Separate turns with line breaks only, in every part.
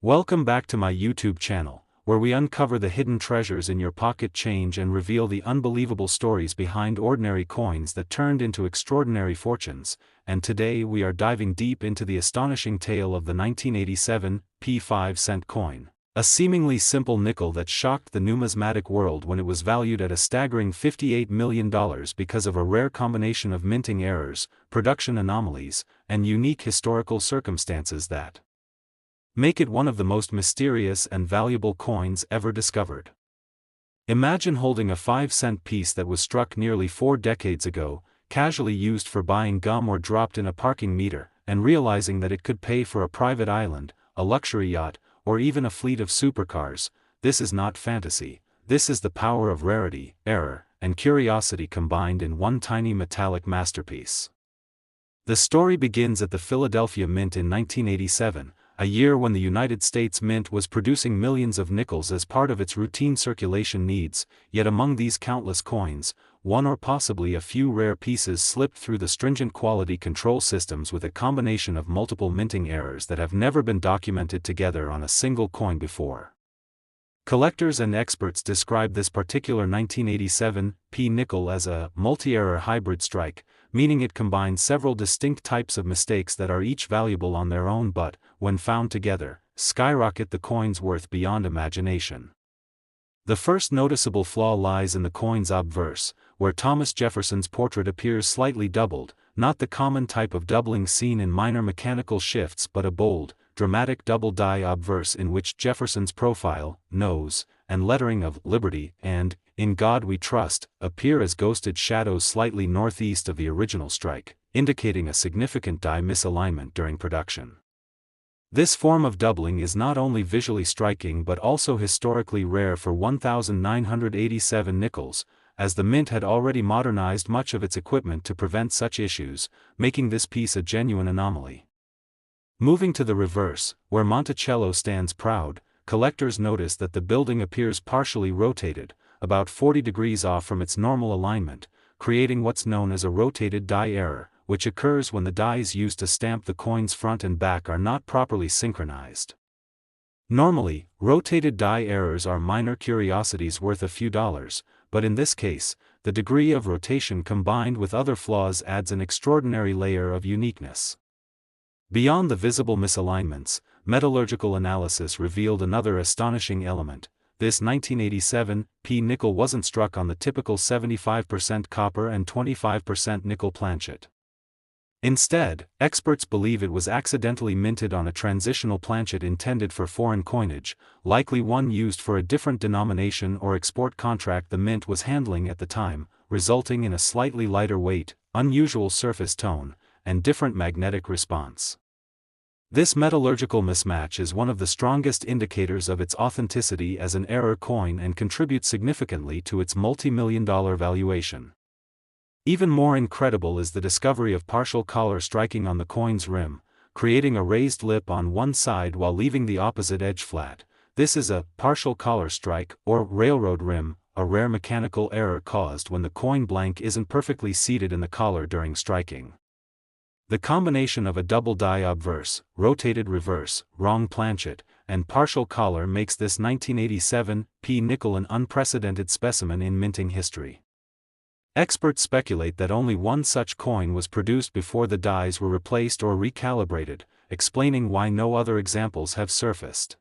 Welcome back to my YouTube channel, where we uncover the hidden treasures in your pocket change and reveal the unbelievable stories behind ordinary coins that turned into extraordinary fortunes. And today we are diving deep into the astonishing tale of the 1987 5-cent coin, a seemingly simple nickel that shocked the numismatic world when it was valued at a staggering $58 million because of a rare combination of minting errors, production anomalies, and unique historical circumstances that make it one of the most mysterious and valuable coins ever discovered. Imagine holding a 5-cent piece that was struck nearly 4 decades ago, casually used for buying gum or dropped in a parking meter, and realizing that it could pay for a private island, a luxury yacht, or even a fleet of supercars. This is not fantasy. This is the power of rarity, error, and curiosity combined in one tiny metallic masterpiece. The story begins at the Philadelphia Mint in 1987, a year when the United States Mint was producing millions of nickels as part of its routine circulation needs. Yet among these countless coins, one or possibly a few rare pieces slipped through the stringent quality control systems with a combination of multiple minting errors that have never been documented together on a single coin before. Collectors and experts describe this particular 1987 nickel as a multi-error hybrid strike, meaning it combines several distinct types of mistakes that are each valuable on their own but, when found together, skyrocket the coin's worth beyond imagination. The first noticeable flaw lies in the coin's obverse, where Thomas Jefferson's portrait appears slightly doubled, not the common type of doubling seen in minor mechanical shifts but a bold, dramatic double die obverse in which Jefferson's profile, nose, and lettering of Liberty and In God We Trust appear as ghosted shadows slightly northeast of the original strike, indicating a significant die misalignment during production. This form of doubling is not only visually striking but also historically rare for 1987 nickels, as the mint had already modernized much of its equipment to prevent such issues, making this piece a genuine anomaly. Moving to the reverse, where Monticello stands proud, collectors notice that the building appears partially rotated, about 40 degrees off from its normal alignment, creating what's known as a rotated die error, which occurs when the dies used to stamp the coin's front and back are not properly synchronized. Normally, rotated die errors are minor curiosities worth a few dollars, but in this case, the degree of rotation combined with other flaws adds an extraordinary layer of uniqueness. Beyond the visible misalignments, metallurgical analysis revealed another astonishing element. This 1987 nickel wasn't struck on the typical 75% copper and 25% nickel planchet. Instead, experts believe it was accidentally minted on a transitional planchet intended for foreign coinage, likely one used for a different denomination or export contract the mint was handling at the time, resulting in a slightly lighter weight, unusual surface tone, and different magnetic response. This metallurgical mismatch is one of the strongest indicators of its authenticity as an error coin and contributes significantly to its multi-million-dollar valuation. Even more incredible is the discovery of partial collar striking on the coin's rim, creating a raised lip on one side while leaving the opposite edge flat. This is a partial collar strike, or railroad rim, a rare mechanical error caused when the coin blank isn't perfectly seated in the collar during striking. The combination of a double die obverse, rotated reverse, wrong planchet, and partial collar makes this 1987 nickel an unprecedented specimen in minting history. Experts speculate that only one such coin was produced before the dies were replaced or recalibrated, explaining why no other examples have surfaced.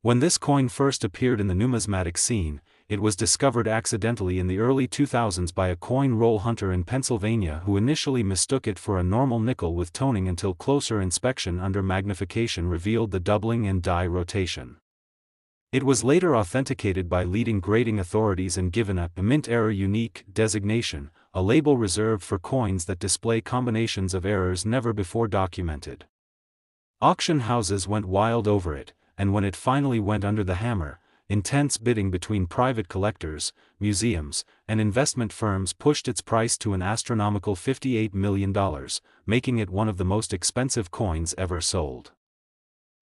When this coin first appeared in the numismatic scene, it was discovered accidentally in the early 2000s by a coin roll hunter in Pennsylvania who initially mistook it for a normal nickel with toning until closer inspection under magnification revealed the doubling and die rotation. It was later authenticated by leading grading authorities and given a mint error unique designation, a label reserved for coins that display combinations of errors never before documented. Auction houses went wild over it, and when it finally went under the hammer, intense bidding between private collectors, museums, and investment firms pushed its price to an astronomical $58 million, making it one of the most expensive coins ever sold.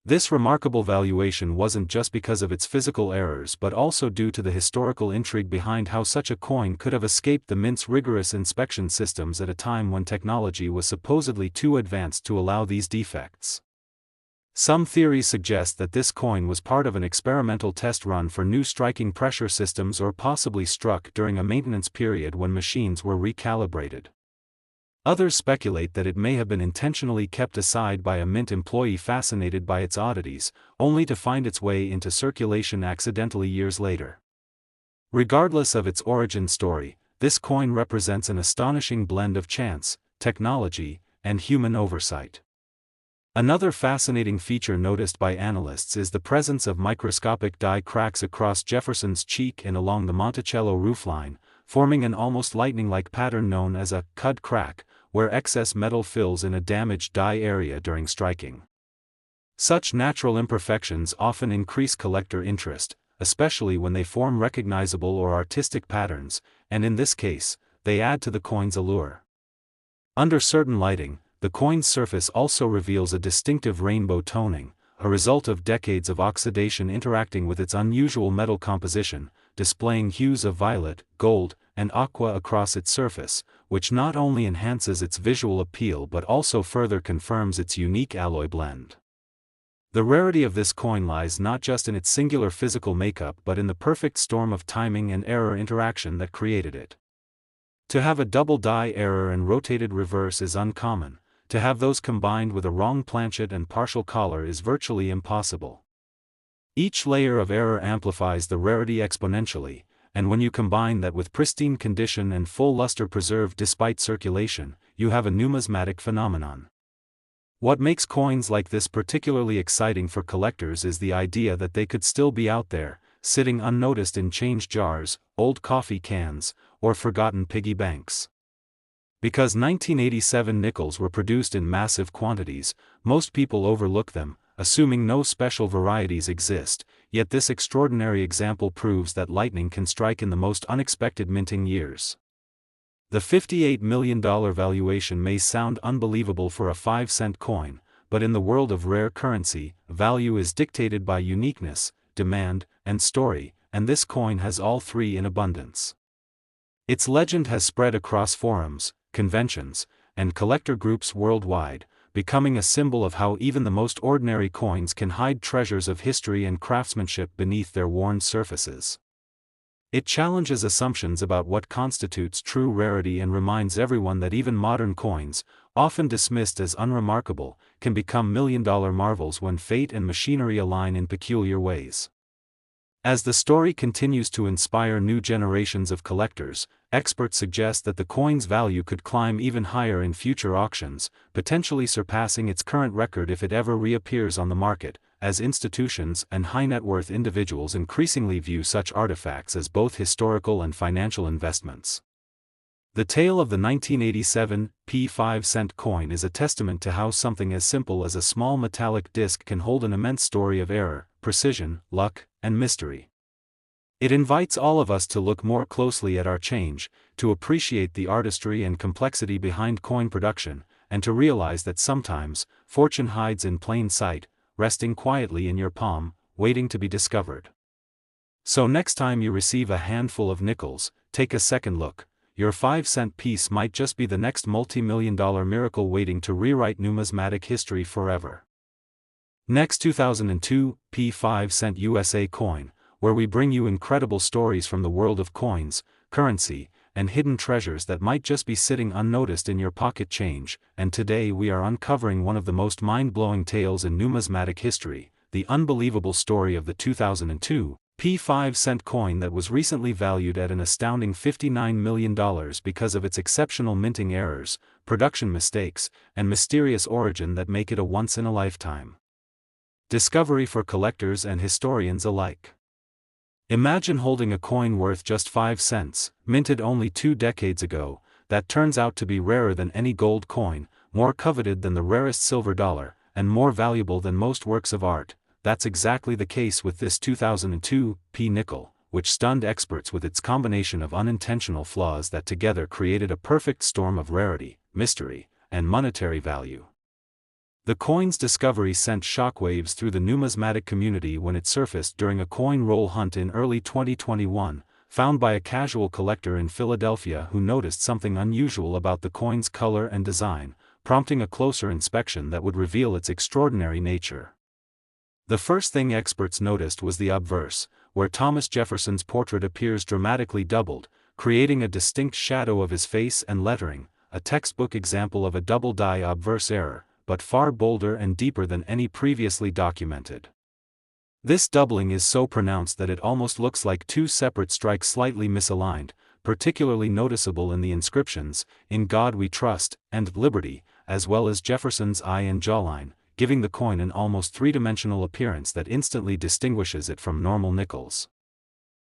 This remarkable valuation wasn't just because of its physical errors but also due to the historical intrigue behind how such a coin could have escaped the mint's rigorous inspection systems at a time when technology was supposedly too advanced to allow these defects. Some theories suggest that this coin was part of an experimental test run for new striking pressure systems or possibly struck during a maintenance period when machines were recalibrated. Others speculate that it may have been intentionally kept aside by a mint employee fascinated by its oddities, only to find its way into circulation accidentally years later. Regardless of its origin story, this coin represents an astonishing blend of chance, technology, and human oversight. Another fascinating feature noticed by analysts is the presence of microscopic die cracks across Jefferson's cheek and along the Monticello roofline, forming an almost lightning-like pattern known as a cud crack, where excess metal fills in a damaged die area during striking. Such natural imperfections often increase collector interest, especially when they form recognizable or artistic patterns, and in this case, they add to the coin's allure. Under certain lighting, the coin's surface also reveals a distinctive rainbow toning, a result of decades of oxidation interacting with its unusual metal composition, displaying hues of violet, gold, and aqua across its surface, which not only enhances its visual appeal but also further confirms its unique alloy blend. The rarity of this coin lies not just in its singular physical makeup but in the perfect storm of timing and error interaction that created it. To have a double die error and rotated reverse is uncommon. To have those combined with a wrong planchet and partial collar is virtually impossible. Each layer of error amplifies the rarity exponentially, and when you combine that with pristine condition and full luster preserved despite circulation, you have a numismatic phenomenon. What makes coins like this particularly exciting for collectors is the idea that they could still be out there, sitting unnoticed in change jars, old coffee cans, or forgotten piggy banks. Because 1987 nickels were produced in massive quantities, most people overlook them, assuming no special varieties exist, yet this extraordinary example proves that lightning can strike in the most unexpected minting years. The $58 million valuation may sound unbelievable for a 5-cent coin, but in the world of rare currency, value is dictated by uniqueness, demand, and story, and this coin has all three in abundance. Its legend has spread across forums, conventions, and collector groups worldwide, becoming a symbol of how even the most ordinary coins can hide treasures of history and craftsmanship beneath their worn surfaces. It challenges assumptions about what constitutes true rarity and reminds everyone that even modern coins, often dismissed as unremarkable, can become million-dollar marvels when fate and machinery align in peculiar ways. As the story continues to inspire new generations of collectors, experts suggest that the coin's value could climb even higher in future auctions, potentially surpassing its current record if it ever reappears on the market, as institutions and high-net-worth individuals increasingly view such artifacts as both historical and financial investments. The tale of the 1987 5-cent coin is a testament to how something as simple as a small metallic disc can hold an immense story of error, precision, luck, and mystery. It invites all of us to look more closely at our change, to appreciate the artistry and complexity behind coin production, and to realize that sometimes, fortune hides in plain sight, resting quietly in your palm, waiting to be discovered. So next time you receive a handful of nickels, take a second look. Your 5-cent piece might just be the next multi-million-dollar miracle waiting to rewrite numismatic history forever. Next, 2002 5-cent USA coin, where we bring you incredible stories from the world of coins, currency, and hidden treasures that might just be sitting unnoticed in your pocket change, and today we are uncovering one of the most mind-blowing tales in numismatic history, the unbelievable story of the 2002 5-cent coin that was recently valued at an astounding $59 million because of its exceptional minting errors, production mistakes, and mysterious origin that make it a once-in-a-lifetime discovery for collectors and historians alike. Imagine holding a coin worth just 5 cents, minted only 2 decades ago, that turns out to be rarer than any gold coin, more coveted than the rarest silver dollar, and more valuable than most works of art. That's exactly the case with this 2002 nickel, which stunned experts with its combination of unintentional flaws that together created a perfect storm of rarity, mystery, and monetary value. The coin's discovery sent shockwaves through the numismatic community when it surfaced during a coin roll hunt in early 2021, found by a casual collector in Philadelphia who noticed something unusual about the coin's color and design, prompting a closer inspection that would reveal its extraordinary nature. The first thing experts noticed was the obverse, where Thomas Jefferson's portrait appears dramatically doubled, creating a distinct shadow of his face and lettering, a textbook example of a double die obverse error, but far bolder and deeper than any previously documented. This doubling is so pronounced that it almost looks like two separate strikes slightly misaligned, particularly noticeable in the inscriptions, "In God We Trust," and "Liberty," as well as Jefferson's eye and jawline, giving the coin an almost three-dimensional appearance that instantly distinguishes it from normal nickels.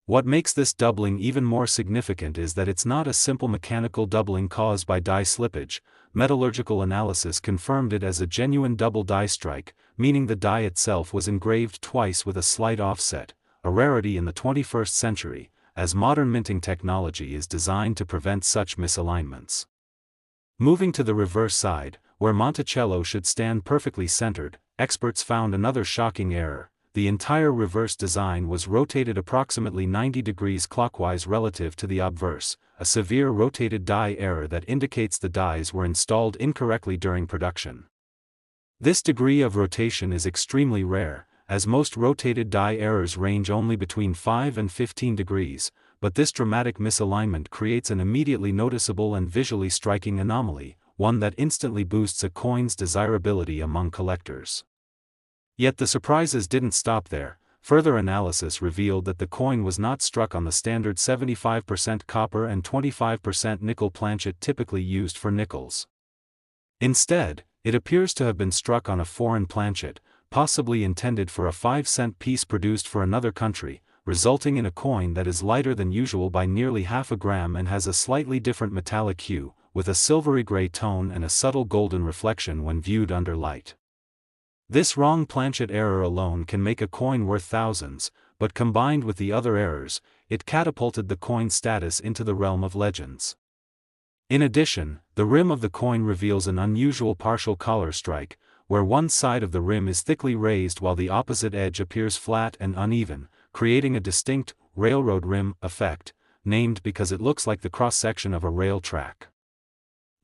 What makes this doubling even more significant is that it's not a simple mechanical doubling caused by die slippage. Metallurgical analysis confirmed it as a genuine double die strike, meaning the die itself was engraved twice with a slight offset, a rarity in the 21st century, as modern minting technology is designed to prevent such misalignments. Moving to the reverse side, where Monticello should stand perfectly centered, experts found another shocking error. The entire reverse design was rotated approximately 90 degrees clockwise relative to the obverse, a severe rotated die error that indicates the dies were installed incorrectly during production. This degree of rotation is extremely rare, as most rotated die errors range only between 5 and 15 degrees, but this dramatic misalignment creates an immediately noticeable and visually striking anomaly, one that instantly boosts a coin's desirability among collectors. Yet the surprises didn't stop there. Further analysis revealed that the coin was not struck on the standard 75% copper and 25% nickel planchet typically used for nickels. Instead, it appears to have been struck on a foreign planchet, possibly intended for a 5-cent piece produced for another country, resulting in a coin that is lighter than usual by nearly half a gram and has a slightly different metallic hue, with a silvery gray tone and a subtle golden reflection when viewed under light. This wrong planchet error alone can make a coin worth thousands, but combined with the other errors, it catapulted the coin's status into the realm of legends. In addition, the rim of the coin reveals an unusual partial collar strike, where one side of the rim is thickly raised while the opposite edge appears flat and uneven, creating a distinct railroad rim effect, named because it looks like the cross-section of a rail track.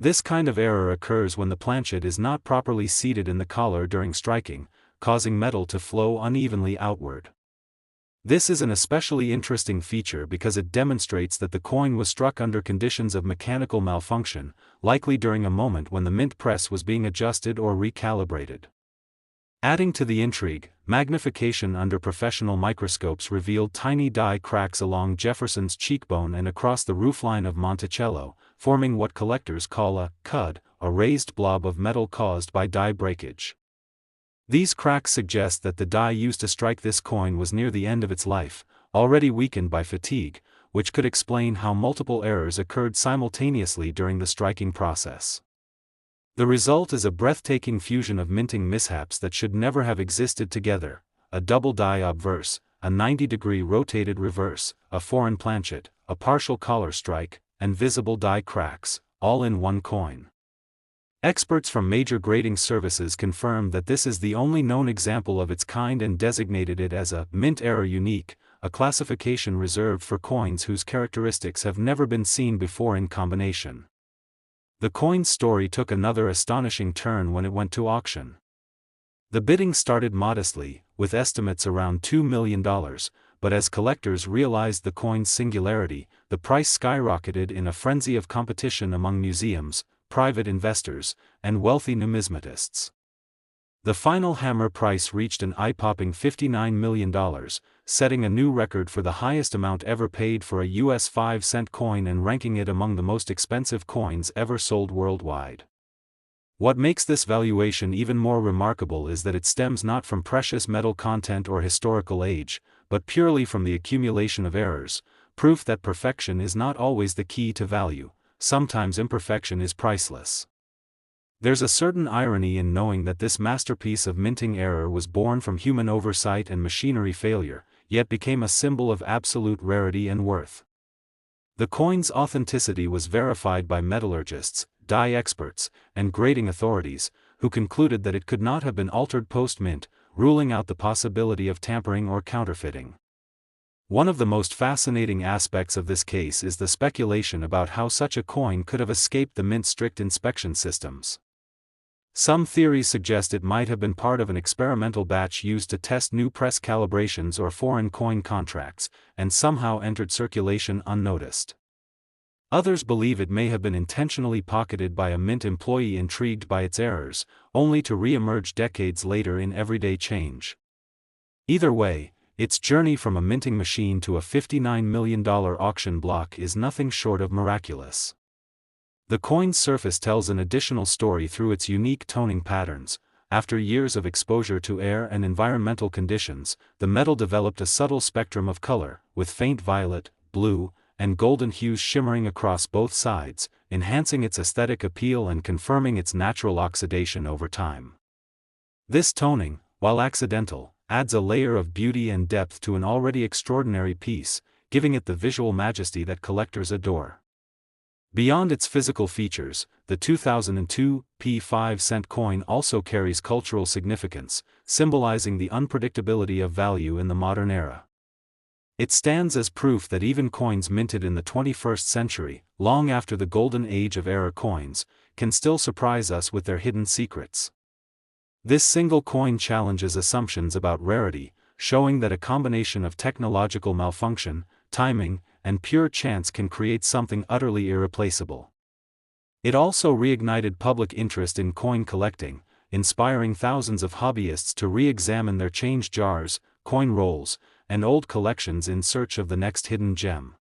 This kind of error occurs when the planchet is not properly seated in the collar during striking, causing metal to flow unevenly outward. This is an especially interesting feature because it demonstrates that the coin was struck under conditions of mechanical malfunction, likely during a moment when the mint press was being adjusted or recalibrated. Adding to the intrigue, magnification under professional microscopes revealed tiny die cracks along Jefferson's cheekbone and across the roofline of Monticello, forming what collectors call a cud, a raised blob of metal caused by die breakage. These cracks suggest that the die used to strike this coin was near the end of its life, already weakened by fatigue, which could explain how multiple errors occurred simultaneously during the striking process. The result is a breathtaking fusion of minting mishaps that should never have existed together: a double die obverse, a 90-degree rotated reverse, a foreign planchet, a partial collar strike, and visible die cracks, all in one coin. Experts from major grading services confirmed that this is the only known example of its kind and designated it as a mint error unique, a classification reserved for coins whose characteristics have never been seen before in combination. The coin's story took another astonishing turn when it went to auction. The bidding started modestly, with estimates around $2 million, but as collectors realized the coin's singularity, the price skyrocketed in a frenzy of competition among museums, private investors, and wealthy numismatists. The final hammer price reached an eye-popping $59 million, setting a new record for the highest amount ever paid for a US 5-cent coin and ranking it among the most expensive coins ever sold worldwide. What makes this valuation even more remarkable is that it stems not from precious metal content or historical age, but purely from the accumulation of errors, proof that perfection is not always the key to value. Sometimes imperfection is priceless. There's a certain irony in knowing that this masterpiece of minting error was born from human oversight and machinery failure, yet became a symbol of absolute rarity and worth. The coin's authenticity was verified by metallurgists, die experts, and grading authorities, who concluded that it could not have been altered post-mint, ruling out the possibility of tampering or counterfeiting. One of the most fascinating aspects of this case is the speculation about how such a coin could have escaped the mint's strict inspection systems. Some theories suggest it might have been part of an experimental batch used to test new press calibrations or foreign coin contracts, and somehow entered circulation unnoticed. Others believe it may have been intentionally pocketed by a mint employee intrigued by its errors, only to re-emerge decades later in everyday change. Either way, its journey from a minting machine to a $59 million auction block is nothing short of miraculous. The coin's surface tells an additional story through its unique toning patterns. After years of exposure to air and environmental conditions, the metal developed a subtle spectrum of color, with faint violet, blue, and golden hues shimmering across both sides, enhancing its aesthetic appeal and confirming its natural oxidation over time. This toning, while accidental, adds a layer of beauty and depth to an already extraordinary piece, giving it the visual majesty that collectors adore. Beyond its physical features, the 2002 5-cent coin also carries cultural significance, symbolizing the unpredictability of value in the modern era. It stands as proof that even coins minted in the 21st century, long after the golden age of error coins, can still surprise us with their hidden secrets. This single coin challenges assumptions about rarity, showing that a combination of technological malfunction, timing, and pure chance can create something utterly irreplaceable. It also reignited public interest in coin collecting, inspiring thousands of hobbyists to re-examine their change jars, coin rolls, and old collections in search of the next hidden gem.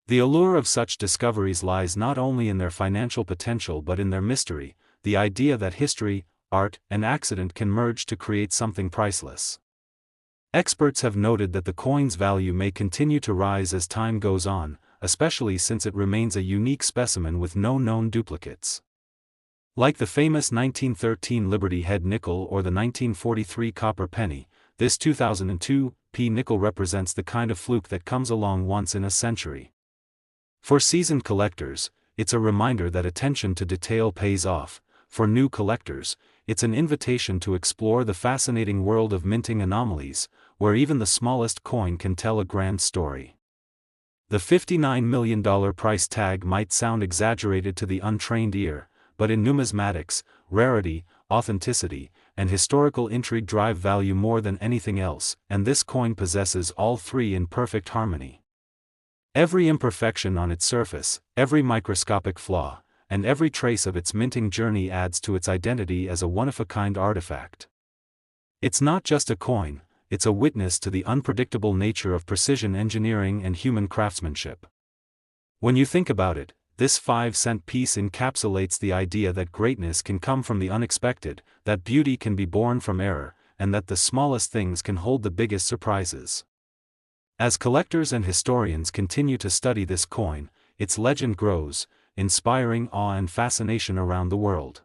The allure of such discoveries lies not only in their financial potential but in their mystery, the idea that history, art, and accident can merge to create something priceless. Experts have noted that the coin's value may continue to rise as time goes on, especially since it remains a unique specimen with no known duplicates. Like the famous 1913 Liberty Head nickel or the 1943 copper penny, this 2002 nickel represents the kind of fluke that comes along once in a century. For seasoned collectors, it's a reminder that attention to detail pays off. For new collectors, it's an invitation to explore the fascinating world of minting anomalies, where even the smallest coin can tell a grand story. The $59 million price tag might sound exaggerated to the untrained ear, but in numismatics, rarity, authenticity, and historical intrigue drive value more than anything else, and this coin possesses all three in perfect harmony. Every imperfection on its surface, every microscopic flaw, and every trace of its minting journey adds to its identity as a one-of-a-kind artifact. It's not just a coin, it's a witness to the unpredictable nature of precision engineering and human craftsmanship. When you think about it, this 5-cent piece encapsulates the idea that greatness can come from the unexpected, that beauty can be born from error, and that the smallest things can hold the biggest surprises. As collectors and historians continue to study this coin, its legend grows, inspiring awe and fascination around the world.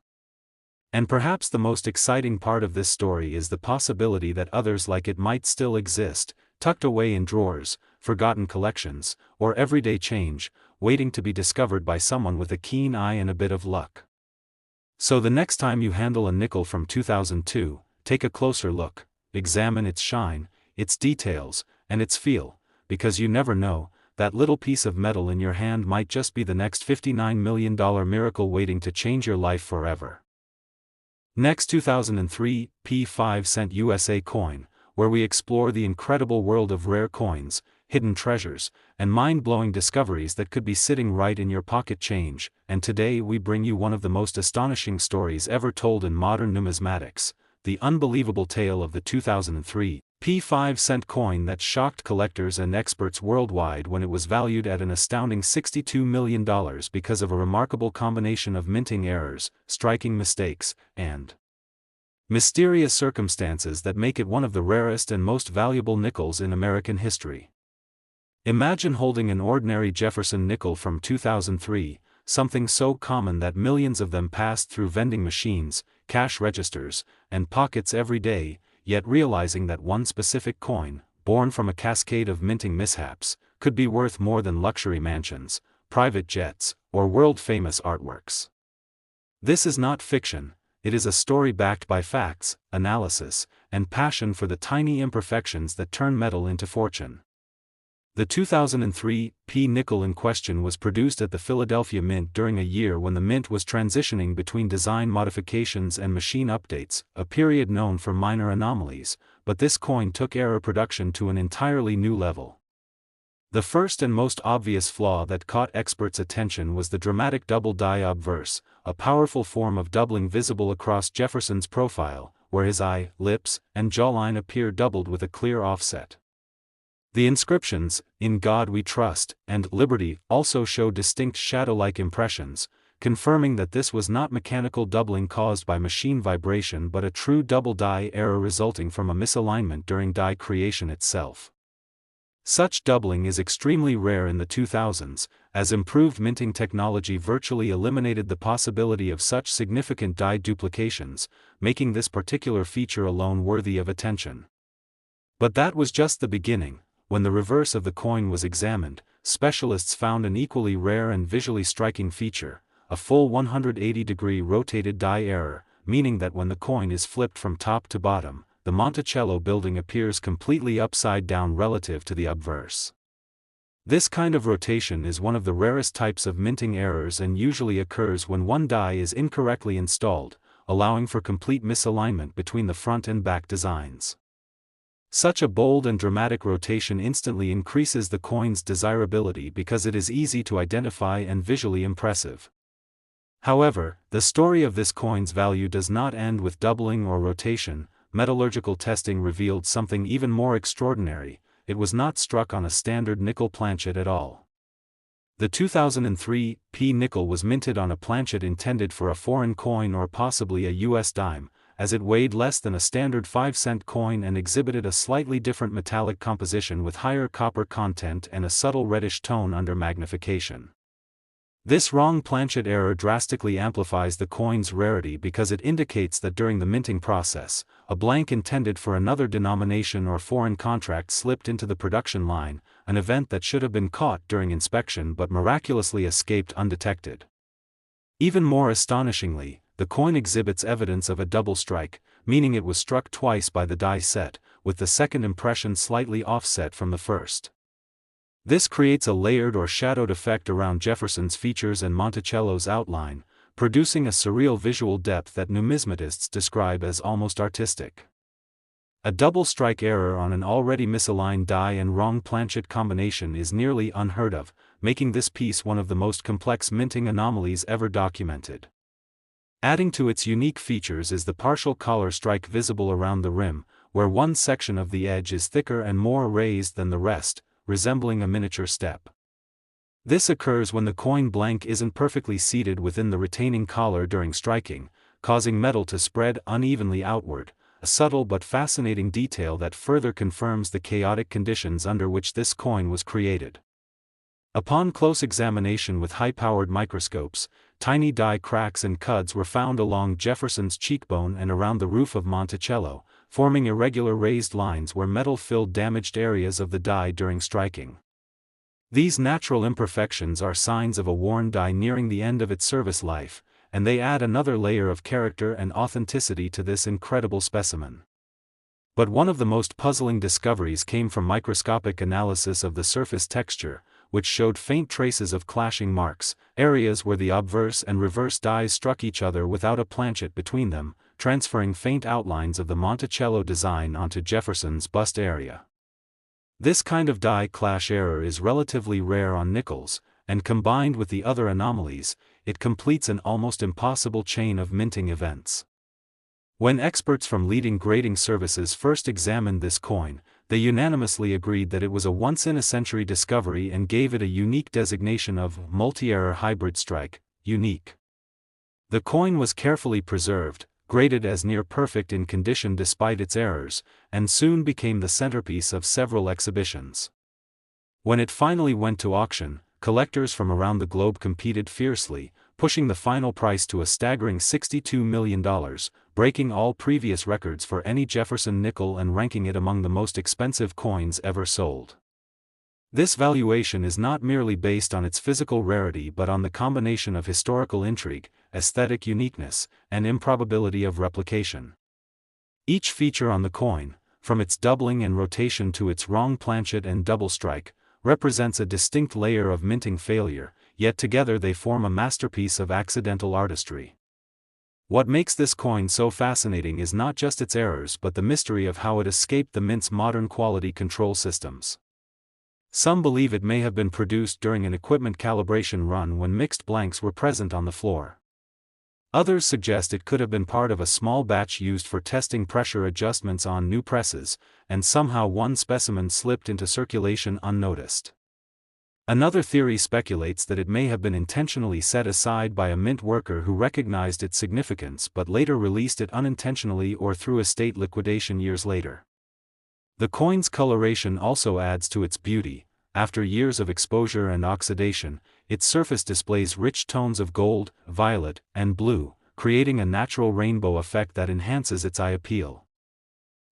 And perhaps the most exciting part of this story is the possibility that others like it might still exist, tucked away in drawers, forgotten collections, or everyday change, waiting to be discovered by someone with a keen eye and a bit of luck. So the next time you handle a nickel from 2002, take a closer look, examine its shine, its details, and its feel, because you never know, that little piece of metal in your hand might just be the next $59 million miracle waiting to change your life forever. Next, 2003 5-cent USA coin, where we explore the incredible world of rare coins, hidden treasures, and mind-blowing discoveries that could be sitting right in your pocket change, and today we bring you one of the most astonishing stories ever told in modern numismatics, the unbelievable tale of the 2003 5-cent coin that shocked collectors and experts worldwide when it was valued at an astounding $62 million because of a remarkable combination of minting errors, striking mistakes, and mysterious circumstances that make it one of the rarest and most valuable nickels in American history. Imagine holding an ordinary Jefferson nickel from 2003, something so common that millions of them passed through vending machines, cash registers, and pockets every day, yet realizing that one specific coin, born from a cascade of minting mishaps, could be worth more than luxury mansions, private jets, or world-famous artworks. This is not fiction, it is a story backed by facts, analysis, and passion for the tiny imperfections that turn metal into fortune. The 2003 P nickel in question was produced at the Philadelphia Mint during a year when the mint was transitioning between design modifications and machine updates, a period known for minor anomalies, but this coin took error production to an entirely new level. The first and most obvious flaw that caught experts' attention was the dramatic double die obverse, a powerful form of doubling visible across Jefferson's profile, where his eye, lips, and jawline appear doubled with a clear offset. The inscriptions, "In God We Trust," and "Liberty," also show distinct shadow-like impressions, confirming that this was not mechanical doubling caused by machine vibration but a true double die error resulting from a misalignment during die creation itself. Such doubling is extremely rare in the 2000s, as improved minting technology virtually eliminated the possibility of such significant die duplications, making this particular feature alone worthy of attention. But that was just the beginning. When the reverse of the coin was examined, specialists found an equally rare and visually striking feature, a full 180-degree rotated die error, meaning that when the coin is flipped from top to bottom, the Monticello building appears completely upside down relative to the obverse. This kind of rotation is one of the rarest types of minting errors and usually occurs when one die is incorrectly installed, allowing for complete misalignment between the front and back designs. Such a bold and dramatic rotation instantly increases the coin's desirability because it is easy to identify and visually impressive. However, the story of this coin's value does not end with doubling or rotation. Metallurgical testing revealed something even more extraordinary: it was not struck on a standard nickel planchet at all. The 2003 P nickel was minted on a planchet intended for a foreign coin or possibly a US dime, as it weighed less than a standard 5-cent coin and exhibited a slightly different metallic composition with higher copper content and a subtle reddish tone under magnification. This wrong planchet error drastically amplifies the coin's rarity because it indicates that during the minting process, a blank intended for another denomination or foreign contract slipped into the production line, an event that should have been caught during inspection but miraculously escaped undetected. Even more astonishingly, the coin exhibits evidence of a double strike, meaning it was struck twice by the die set, with the second impression slightly offset from the first. This creates a layered or shadowed effect around Jefferson's features and Monticello's outline, producing a surreal visual depth that numismatists describe as almost artistic. A double strike error on an already misaligned die and wrong planchet combination is nearly unheard of, making this piece one of the most complex minting anomalies ever documented. Adding to its unique features is the partial collar strike visible around the rim, where one section of the edge is thicker and more raised than the rest, resembling a miniature step. This occurs when the coin blank isn't perfectly seated within the retaining collar during striking, causing metal to spread unevenly outward, a subtle but fascinating detail that further confirms the chaotic conditions under which this coin was created. Upon close examination with high-powered microscopes, tiny die cracks and cuds were found along Jefferson's cheekbone and around the roof of Monticello, forming irregular raised lines where metal filled damaged areas of the die during striking. These natural imperfections are signs of a worn die nearing the end of its service life, and they add another layer of character and authenticity to this incredible specimen. But one of the most puzzling discoveries came from microscopic analysis of the surface texture, which showed faint traces of clashing marks, areas where the obverse and reverse dies struck each other without a planchet between them, transferring faint outlines of the Monticello design onto Jefferson's bust area. This kind of die clash error is relatively rare on nickels, and combined with the other anomalies, it completes an almost impossible chain of minting events. When experts from leading grading services first examined this coin, they unanimously agreed that it was a once-in-a-century discovery and gave it a unique designation of multi-error hybrid strike, unique. The coin was carefully preserved, graded as near perfect in condition despite its errors, and soon became the centerpiece of several exhibitions. When it finally went to auction, collectors from around the globe competed fiercely, pushing the final price to a staggering $62 million, breaking all previous records for any Jefferson nickel and ranking it among the most expensive coins ever sold. This valuation is not merely based on its physical rarity but on the combination of historical intrigue, aesthetic uniqueness, and improbability of replication. Each feature on the coin, from its doubling and rotation to its wrong planchet and double strike, represents a distinct layer of minting failure, yet together they form a masterpiece of accidental artistry. What makes this coin so fascinating is not just its errors but the mystery of how it escaped the mint's modern quality control systems. Some believe it may have been produced during an equipment calibration run when mixed blanks were present on the floor. Others suggest it could have been part of a small batch used for testing pressure adjustments on new presses, and somehow one specimen slipped into circulation unnoticed. Another theory speculates that it may have been intentionally set aside by a mint worker who recognized its significance but later released it unintentionally or through estate liquidation years later. The coin's coloration also adds to its beauty. After years of exposure and oxidation, its surface displays rich tones of gold, violet, and blue, creating a natural rainbow effect that enhances its eye appeal.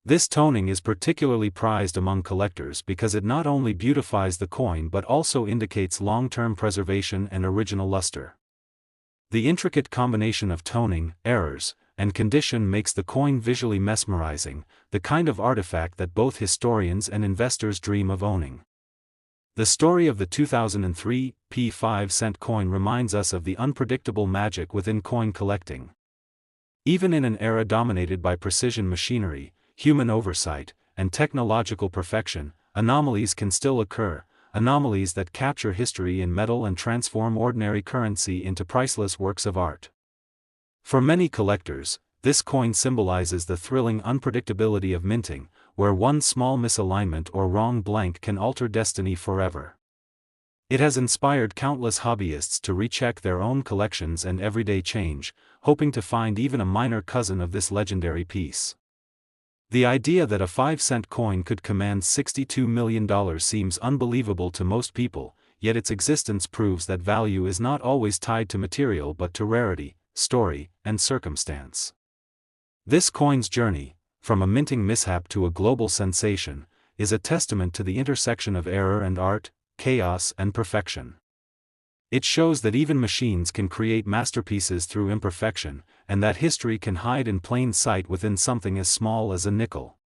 This toning is particularly prized among collectors because it not only beautifies the coin but also indicates long-term preservation and original luster. The intricate combination of toning, errors, and condition makes the coin visually mesmerizing, the kind of artifact that both historians and investors dream of owning. The story of the 2003 5-cent coin reminds us of the unpredictable magic within coin collecting. Even in an era dominated by precision machinery, human oversight, and technological perfection, anomalies can still occur, anomalies that capture history in metal and transform ordinary currency into priceless works of art. For many collectors, this coin symbolizes the thrilling unpredictability of minting, where one small misalignment or wrong blank can alter destiny forever. It has inspired countless hobbyists to recheck their own collections and everyday change, hoping to find even a minor cousin of this legendary piece. The idea that a 5-cent coin could command $62 million seems unbelievable to most people, yet its existence proves that value is not always tied to material but to rarity, story, and circumstance. This coin's journey, from a minting mishap to a global sensation, is a testament to the intersection of error and art, chaos and perfection. It shows that even machines can create masterpieces through imperfection, and that history can hide in plain sight within something as small as a nickel.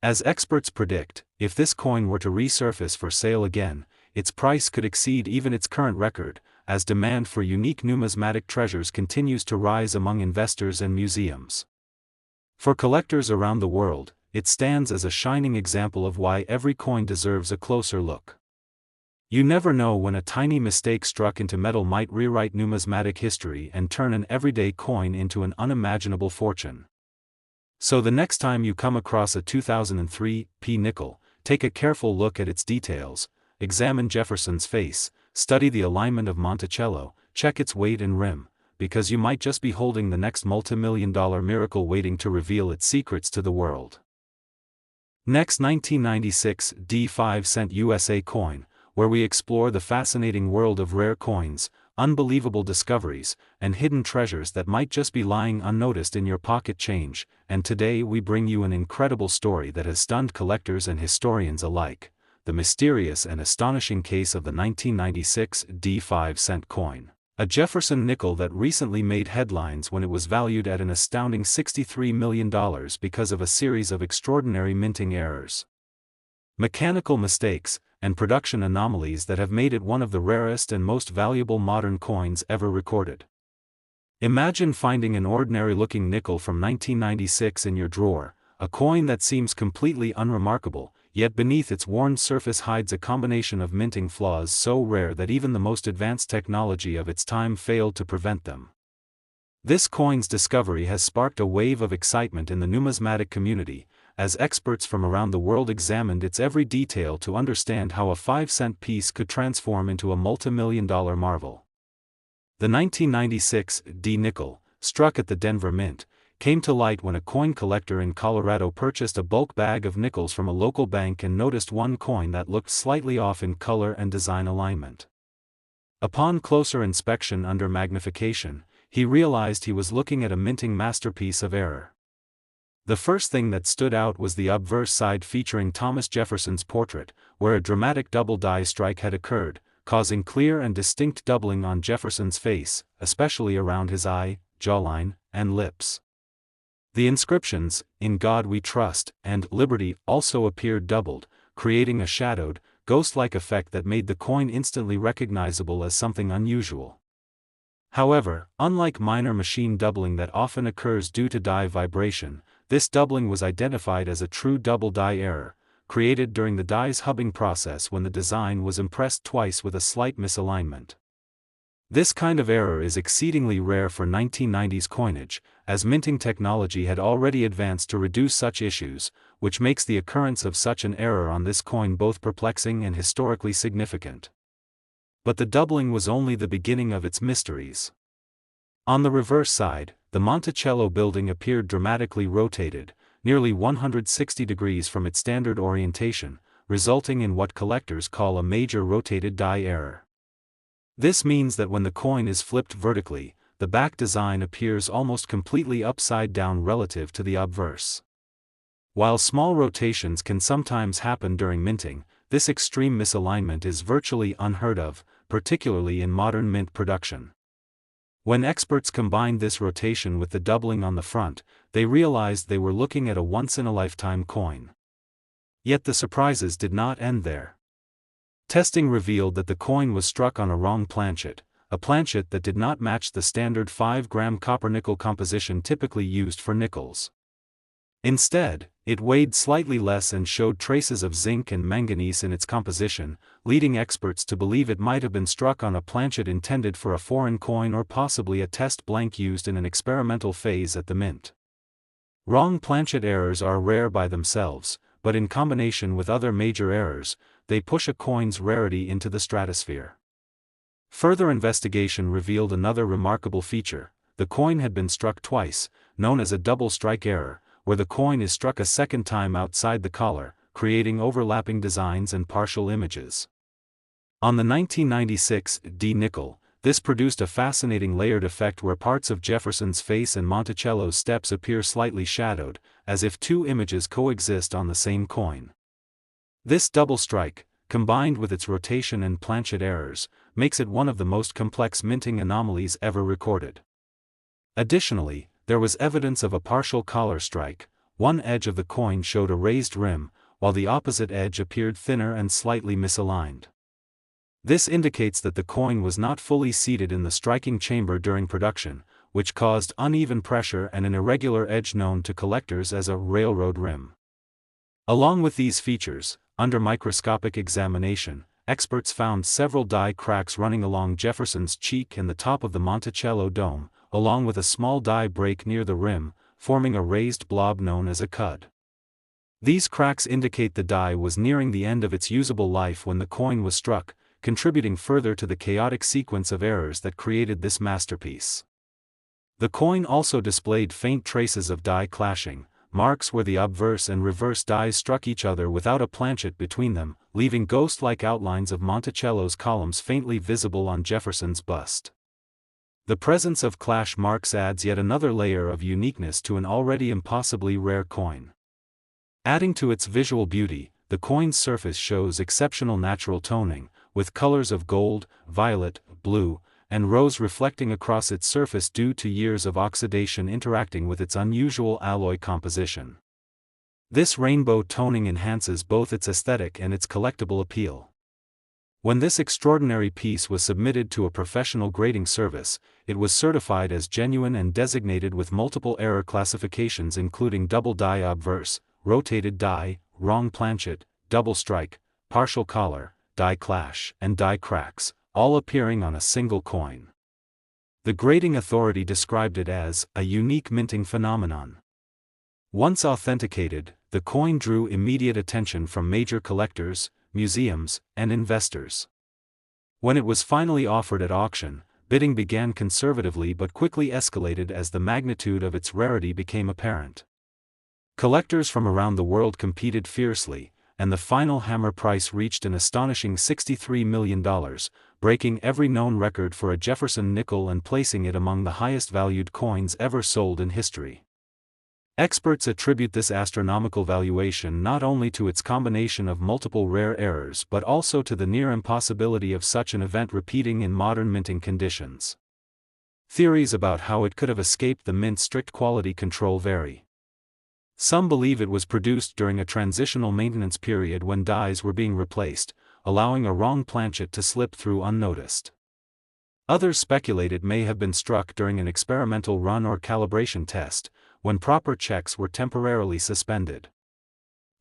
As experts predict, if this coin were to resurface for sale again, its price could exceed even its current record, as demand for unique numismatic treasures continues to rise among investors and museums. For collectors around the world, it stands as a shining example of why every coin deserves a closer look. You never know when a tiny mistake struck into metal might rewrite numismatic history and turn an everyday coin into an unimaginable fortune. So the next time you come across a 2003 nickel, take a careful look at its details, examine Jefferson's face, study the alignment of Monticello, check its weight and rim, because you might just be holding the next multimillion-dollar miracle waiting to reveal its secrets to the world. Next, 1996 5-cent USA coin, where we explore the fascinating world of rare coins, unbelievable discoveries, and hidden treasures that might just be lying unnoticed in your pocket change, and today we bring you an incredible story that has stunned collectors and historians alike, the mysterious and astonishing case of the 1996 5-cent coin. A Jefferson nickel that recently made headlines when it was valued at an astounding $63 million because of a series of extraordinary minting errors, mechanical mistakes, and production anomalies that have made it one of the rarest and most valuable modern coins ever recorded. Imagine finding an ordinary-looking nickel from 1996 in your drawer, a coin that seems completely unremarkable, yet beneath its worn surface hides a combination of minting flaws so rare that even the most advanced technology of its time failed to prevent them. This coin's discovery has sparked a wave of excitement in the numismatic community, as experts from around the world examined its every detail to understand how a 5-cent piece could transform into a multimillion-dollar marvel. The 1996 nickel, struck at the Denver Mint, came to light when a coin collector in Colorado purchased a bulk bag of nickels from a local bank and noticed one coin that looked slightly off in color and design alignment. Upon closer inspection under magnification, he realized he was looking at a minting masterpiece of error. The first thing that stood out was the obverse side featuring Thomas Jefferson's portrait, where a dramatic double die strike had occurred, causing clear and distinct doubling on Jefferson's face, especially around his eye, jawline, and lips. The inscriptions, "In God We Trust," and "Liberty," also appeared doubled, creating a shadowed, ghost-like effect that made the coin instantly recognizable as something unusual. However, unlike minor machine doubling that often occurs due to die vibration, this doubling was identified as a true double die error, created during the die's hubbing process when the design was impressed twice with a slight misalignment. This kind of error is exceedingly rare for 1990s coinage, as minting technology had already advanced to reduce such issues, which makes the occurrence of such an error on this coin both perplexing and historically significant. But the doubling was only the beginning of its mysteries. On the reverse side, the Monticello building appeared dramatically rotated, nearly 160 degrees from its standard orientation, resulting in what collectors call a major rotated die error. This means that when the coin is flipped vertically, the back design appears almost completely upside down relative to the obverse. While small rotations can sometimes happen during minting, this extreme misalignment is virtually unheard of, particularly in modern mint production. When experts combined this rotation with the doubling on the front, they realized they were looking at a once-in-a-lifetime coin. Yet the surprises did not end there. Testing revealed that the coin was struck on a wrong planchet, a planchet that did not match the standard 5-gram copper-nickel composition typically used for nickels. Instead, it weighed slightly less and showed traces of zinc and manganese in its composition, leading experts to believe it might have been struck on a planchet intended for a foreign coin or possibly a test blank used in an experimental phase at the mint. Wrong planchet errors are rare by themselves, but in combination with other major errors, they push a coin's rarity into the stratosphere. Further investigation revealed another remarkable feature: the coin had been struck twice, known as a double strike error, where the coin is struck a second time outside the collar, creating overlapping designs and partial images. On the 1996 D nickel, this produced a fascinating layered effect where parts of Jefferson's face and Monticello's steps appear slightly shadowed, as if two images coexist on the same coin. This double strike, combined with its rotation and planchet errors, makes it one of the most complex minting anomalies ever recorded. Additionally, there was evidence of a partial collar strike. One edge of the coin showed a raised rim, while the opposite edge appeared thinner and slightly misaligned. This indicates that the coin was not fully seated in the striking chamber during production, which caused uneven pressure and an irregular edge known to collectors as a railroad rim. Along with these features, under microscopic examination, experts found several die cracks running along Jefferson's cheek and the top of the Monticello dome, along with a small die break near the rim, forming a raised blob known as a cud. These cracks indicate the die was nearing the end of its usable life when the coin was struck, contributing further to the chaotic sequence of errors that created this masterpiece. The coin also displayed faint traces of die clashing, marks where the obverse and reverse dies struck each other without a planchet between them, leaving ghost-like outlines of Monticello's columns faintly visible on Jefferson's bust. The presence of clash marks adds yet another layer of uniqueness to an already impossibly rare coin. Adding to its visual beauty, the coin's surface shows exceptional natural toning, with colors of gold, violet, blue, and rose reflecting across its surface due to years of oxidation interacting with its unusual alloy composition. This rainbow toning enhances both its aesthetic and its collectible appeal. When this extraordinary piece was submitted to a professional grading service, it was certified as genuine and designated with multiple error classifications including double die obverse, rotated die, wrong planchet, double strike, partial collar, die clash, and die cracks, all appearing on a single coin. The grading authority described it as a unique minting phenomenon. Once authenticated, the coin drew immediate attention from major collectors, museums, and investors. When it was finally offered at auction, bidding began conservatively but quickly escalated as the magnitude of its rarity became apparent. Collectors from around the world competed fiercely, and the final hammer price reached an astonishing $63 million, breaking every known record for a Jefferson nickel and placing it among the highest valued coins ever sold in history. Experts attribute this astronomical valuation not only to its combination of multiple rare errors but also to the near impossibility of such an event repeating in modern minting conditions. Theories about how it could have escaped the mint's strict quality control vary. Some believe it was produced during a transitional maintenance period when dies were being replaced, allowing a wrong planchet to slip through unnoticed. Others speculate it may have been struck during an experimental run or calibration test, when proper checks were temporarily suspended.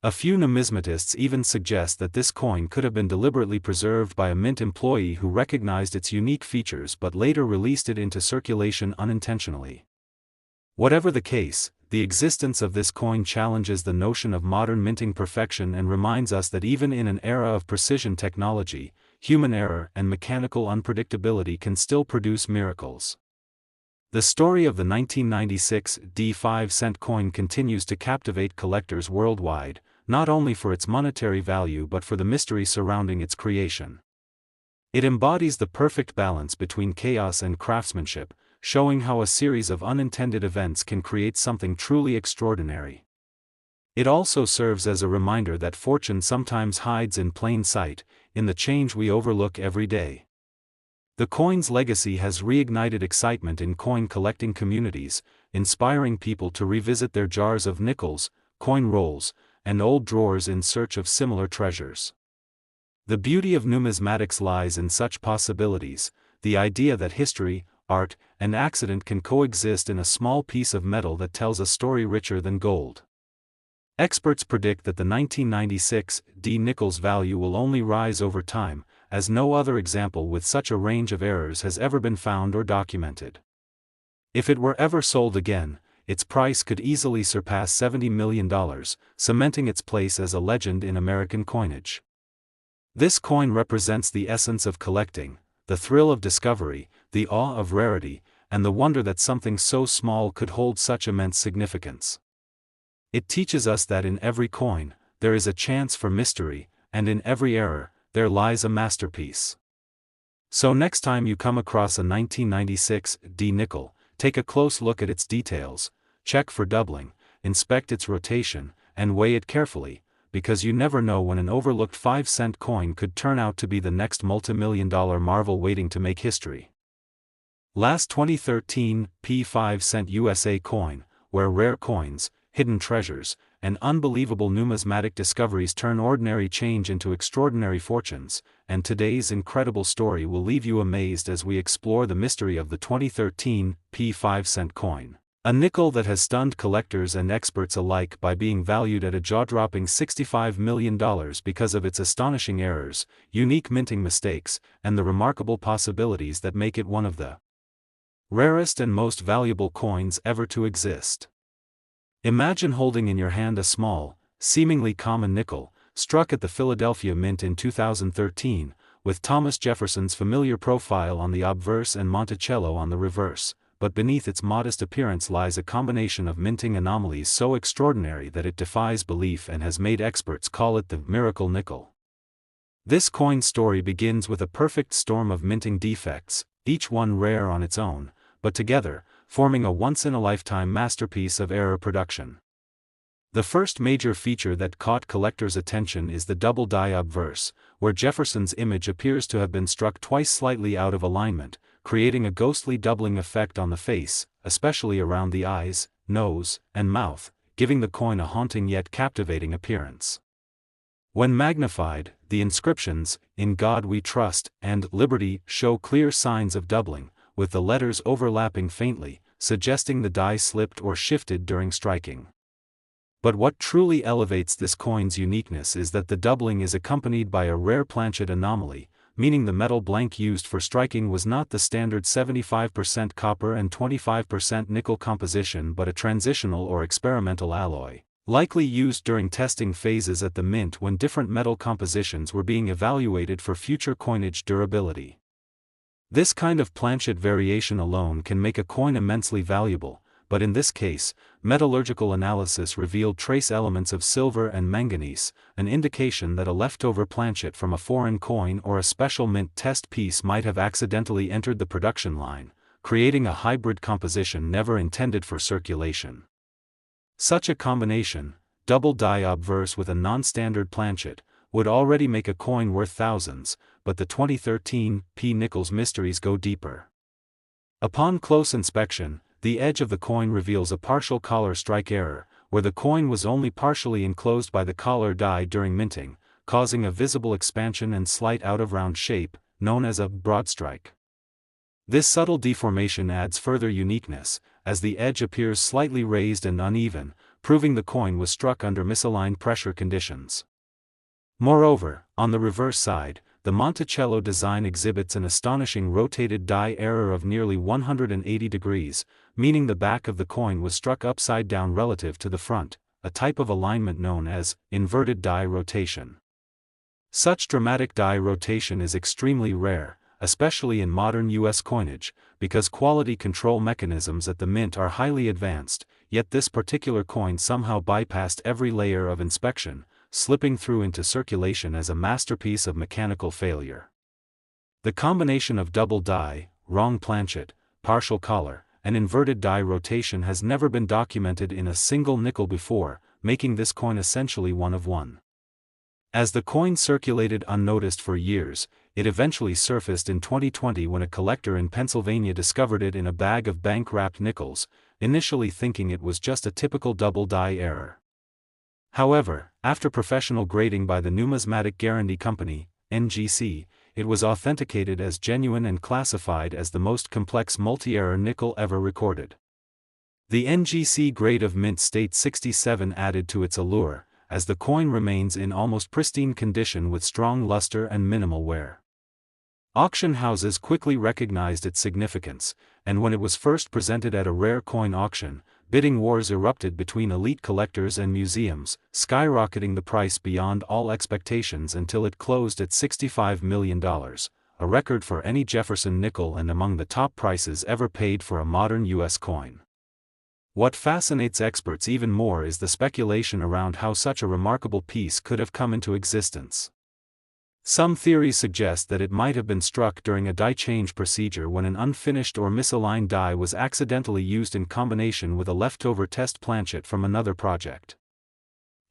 A few numismatists even suggest that this coin could have been deliberately preserved by a mint employee who recognized its unique features but later released it into circulation unintentionally. Whatever the case, the existence of this coin challenges the notion of modern minting perfection and reminds us that even in an era of precision technology, human error and mechanical unpredictability can still produce miracles. The story of the 1996 5-cent coin continues to captivate collectors worldwide, not only for its monetary value but for the mystery surrounding its creation. It embodies the perfect balance between chaos and craftsmanship, showing how a series of unintended events can create something truly extraordinary. It also serves as a reminder that fortune sometimes hides in plain sight, in the change we overlook every day. The coin's legacy has reignited excitement in coin collecting communities, inspiring people to revisit their jars of nickels, coin rolls, and old drawers in search of similar treasures. The beauty of numismatics lies in such possibilities, the idea that history, art, and accident can coexist in a small piece of metal that tells a story richer than gold. Experts predict that the 1996 nickel's value will only rise over time, as no other example with such a range of errors has ever been found or documented. If it were ever sold again, its price could easily surpass $70 million, cementing its place as a legend in American coinage. This coin represents the essence of collecting, the thrill of discovery, the awe of rarity, and the wonder that something so small could hold such immense significance. It teaches us that in every coin, there is a chance for mystery, and in every error, there lies a masterpiece. So next time you come across a 1996 nickel, take a close look at its details, check for doubling, inspect its rotation, and weigh it carefully, because you never know when an overlooked 5-cent coin could turn out to be the next multimillion-dollar marvel waiting to make history. Last 2013 5-cent USA coin, where rare coins, hidden treasures, and unbelievable numismatic discoveries turn ordinary change into extraordinary fortunes, and today's incredible story will leave you amazed as we explore the mystery of the 2013 5-cent coin. A nickel that has stunned collectors and experts alike by being valued at a jaw-dropping $65 million because of its astonishing errors, unique minting mistakes, and the remarkable possibilities that make it one of the rarest and most valuable coins ever to exist. Imagine holding in your hand a small, seemingly common nickel, struck at the Philadelphia Mint in 2013, with Thomas Jefferson's familiar profile on the obverse and Monticello on the reverse, but beneath its modest appearance lies a combination of minting anomalies so extraordinary that it defies belief and has made experts call it the miracle nickel. This coin story begins with a perfect storm of minting defects, each one rare on its own, but together, forming a once-in-a-lifetime masterpiece of error production. The first major feature that caught collectors' attention is the double die obverse, where Jefferson's image appears to have been struck twice slightly out of alignment, creating a ghostly doubling effect on the face, especially around the eyes, nose, and mouth, giving the coin a haunting yet captivating appearance. When magnified, the inscriptions, "In God We Trust," and "Liberty," show clear signs of doubling, with the letters overlapping faintly, suggesting the die slipped or shifted during striking. But what truly elevates this coin's uniqueness is that the doubling is accompanied by a rare planchet anomaly, meaning the metal blank used for striking was not the standard 75% copper and 25% nickel composition but a transitional or experimental alloy, likely used during testing phases at the mint when different metal compositions were being evaluated for future coinage durability. This kind of planchet variation alone can make a coin immensely valuable, but in this case, metallurgical analysis revealed trace elements of silver and manganese, an indication that a leftover planchet from a foreign coin or a special mint test piece might have accidentally entered the production line, creating a hybrid composition never intended for circulation. Such a combination, double die obverse with a non-standard planchet, would already make a coin worth thousands, but the 2013 nickel's mysteries go deeper. Upon close inspection, the edge of the coin reveals a partial collar strike error, where the coin was only partially enclosed by the collar die during minting, causing a visible expansion and slight out-of-round shape, known as a broadstrike. This subtle deformation adds further uniqueness, as the edge appears slightly raised and uneven, proving the coin was struck under misaligned pressure conditions. Moreover, on the reverse side, the Monticello design exhibits an astonishing rotated die error of nearly 180 degrees, meaning the back of the coin was struck upside down relative to the front, a type of alignment known as inverted die rotation. Such dramatic die rotation is extremely rare, especially in modern U.S. coinage, because quality control mechanisms at the mint are highly advanced, yet this particular coin somehow bypassed every layer of inspection, slipping through into circulation as a masterpiece of mechanical failure. The combination of double die, wrong planchet, partial collar, and inverted die rotation has never been documented in a single nickel before, making this coin essentially one of one. As the coin circulated unnoticed for years, it eventually surfaced in 2020 when a collector in Pennsylvania discovered it in a bag of bank-wrapped nickels, initially thinking it was just a typical double die error. However, after professional grading by the Numismatic Guarantee Company, NGC, it was authenticated as genuine and classified as the most complex multi-error nickel ever recorded. The NGC grade of mint state 67 added to its allure, as the coin remains in almost pristine condition with strong luster and minimal wear. Auction houses quickly recognized its significance, and when it was first presented at a rare coin auction, bidding wars erupted between elite collectors and museums, skyrocketing the price beyond all expectations until it closed at $65 million, a record for any Jefferson nickel and among the top prices ever paid for a modern U.S. coin. What fascinates experts even more is the speculation around how such a remarkable piece could have come into existence. Some theories suggest that it might have been struck during a die change procedure when an unfinished or misaligned die was accidentally used in combination with a leftover test planchet from another project.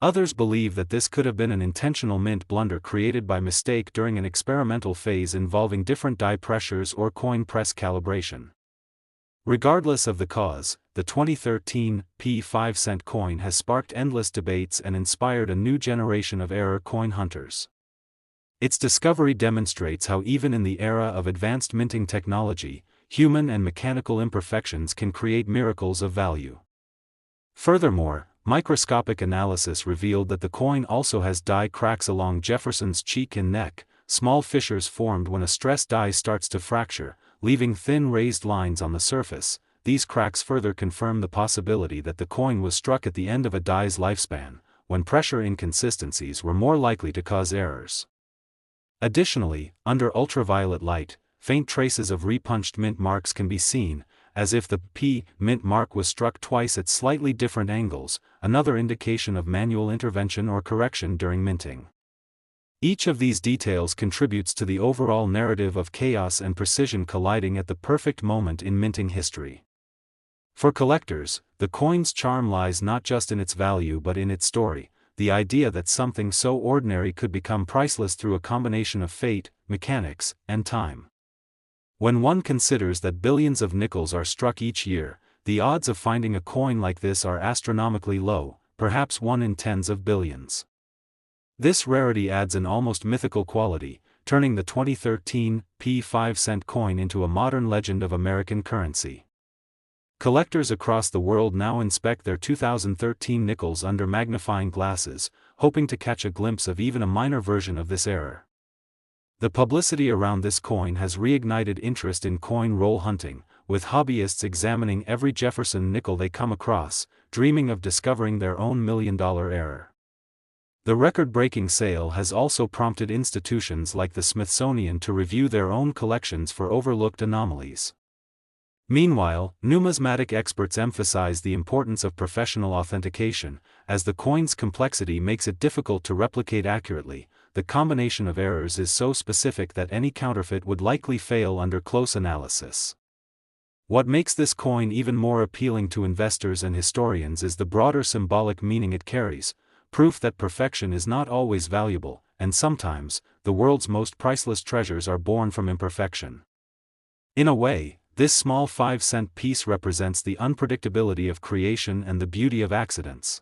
Others believe that this could have been an intentional mint blunder created by mistake during an experimental phase involving different die pressures or coin press calibration. Regardless of the cause, the 2013 P5-cent coin has sparked endless debates and inspired a new generation of error coin hunters. Its discovery demonstrates how even in the era of advanced minting technology, human and mechanical imperfections can create miracles of value. Furthermore, microscopic analysis revealed that the coin also has die cracks along Jefferson's cheek and neck, small fissures formed when a stressed die starts to fracture, leaving thin raised lines on the surface. These cracks further confirm the possibility that the coin was struck at the end of a die's lifespan, when pressure inconsistencies were more likely to cause errors. Additionally, under ultraviolet light, faint traces of repunched mint marks can be seen, as if the P mint mark was struck twice at slightly different angles, another indication of manual intervention or correction during minting. Each of these details contributes to the overall narrative of chaos and precision colliding at the perfect moment in minting history. For collectors, the coin's charm lies not just in its value but in its story, the idea that something so ordinary could become priceless through a combination of fate, mechanics, and time. When one considers that billions of nickels are struck each year, the odds of finding a coin like this are astronomically low, perhaps 1 in tens of billions. This rarity adds an almost mythical quality, turning the 2013 P5-cent coin into a modern legend of American currency. Collectors across the world now inspect their 2013 nickels under magnifying glasses, hoping to catch a glimpse of even a minor version of this error. The publicity around this coin has reignited interest in coin roll hunting, with hobbyists examining every Jefferson nickel they come across, dreaming of discovering their own million-dollar error. The record-breaking sale has also prompted institutions like the Smithsonian to review their own collections for overlooked anomalies. Meanwhile, numismatic experts emphasize the importance of professional authentication, as the coin's complexity makes it difficult to replicate accurately. The combination of errors is so specific that any counterfeit would likely fail under close analysis. What makes this coin even more appealing to investors and historians is the broader symbolic meaning it carries, proof that perfection is not always valuable, and sometimes, the world's most priceless treasures are born from imperfection. In a way, this small 5-cent piece represents the unpredictability of creation and the beauty of accidents.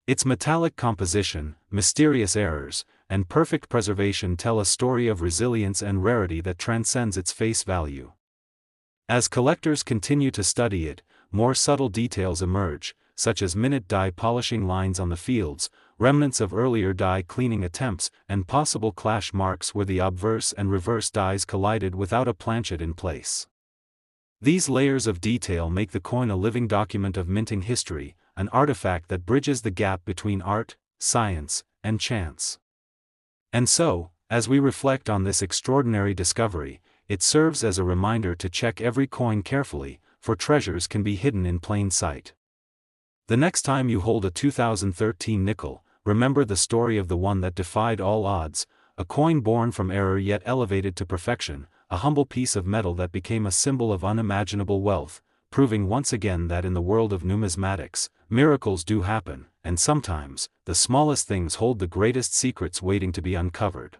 Its metallic composition, mysterious errors, and perfect preservation tell a story of resilience and rarity that transcends its face value. As collectors continue to study it, more subtle details emerge, such as minute dye polishing lines on the fields, remnants of earlier dye cleaning attempts, and possible clash marks where the obverse and reverse dyes collided without a planchet in place. These layers of detail make the coin a living document of minting history, an artifact that bridges the gap between art, science, and chance. And so, as we reflect on this extraordinary discovery, it serves as a reminder to check every coin carefully, for treasures can be hidden in plain sight. The next time you hold a 2013 nickel, remember the story of the one that defied all odds, a coin born from error yet elevated to perfection, a humble piece of metal that became a symbol of unimaginable wealth, proving once again that in the world of numismatics, miracles do happen, and sometimes, the smallest things hold the greatest secrets waiting to be uncovered.